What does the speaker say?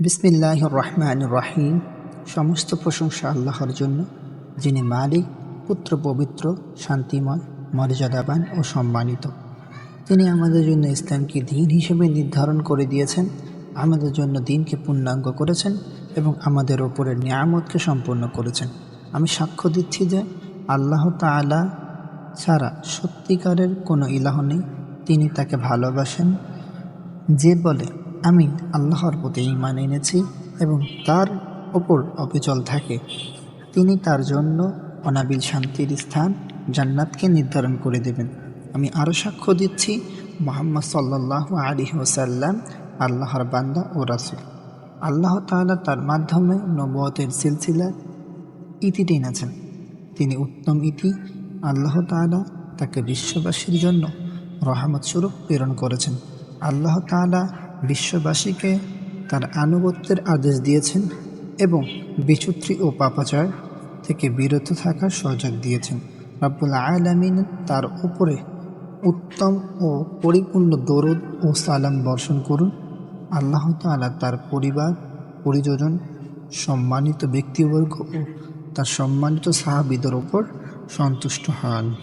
বিসমিল্লাহির রহমানির রহিম। সমস্ত প্রশংসা আল্লাহর জন্য, যিনি মালিক, পুত্র পবিত্র, শান্তিময়, মর্যাদাবান ও সম্মানিত। তিনি আমাদের জন্য ইসলামকে দিন হিসেবে নির্ধারণ করে দিয়েছেন, আমাদের জন্য দিনকে পূর্ণাঙ্গ করেছেন এবং আমাদের ওপরের নিয়ামতকে সম্পূর্ণ করেছেন। আমি সাক্ষ্য দিচ্ছি যে আল্লাহ তাআলা ছাড়া সত্যিকারের কোনো ইলাহ নেই। তিনি তাকে ভালোবাসেন যে বলে, আমি আল্লাহর প্রতি ঈমান এনেছি এবং তার ওপর অবিচল থাকে, তিনি তার জন্য অনাবিল শান্তির স্থান জান্নাতকে নির্ধারণ করে দেবেন। আমি আরও সাক্ষ্য দিচ্ছি, মুহাম্মদ সাল্লাল্লাহু আলাইহি ওয়াসাল্লাম আল্লাহর বান্দা ও রাসূল। আল্লাহ তাআলা তার মাধ্যমে নবুয়তের সিলসিলা ইতি টেনেছেন। তিনি উত্তম ইতি। আল্লাহ তাআলা তাকে বিশ্ববাসীর জন্য রহমত স্বরূপ প্রেরণ করেছেন। আল্লাহ তাআলা বিশ্ববাসীকে তার আনুগত্যের আদেশ দিয়েছেন এবং বিচ্যুতি ও পাপাচার থেকে বিরত থাকার সুযোগ দিয়েছেন। রব্বুল আলামিন তার উপরে উত্তম ও পরিপূর্ণ দরুদ ও সালাম বর্ষণ করুন। আল্লাহ তাআলা তার পরিবার পরিজন, সম্মানিত ব্যক্তিবর্গ ও তার সম্মানিত সাহাবীদের ওপর সন্তুষ্ট হন।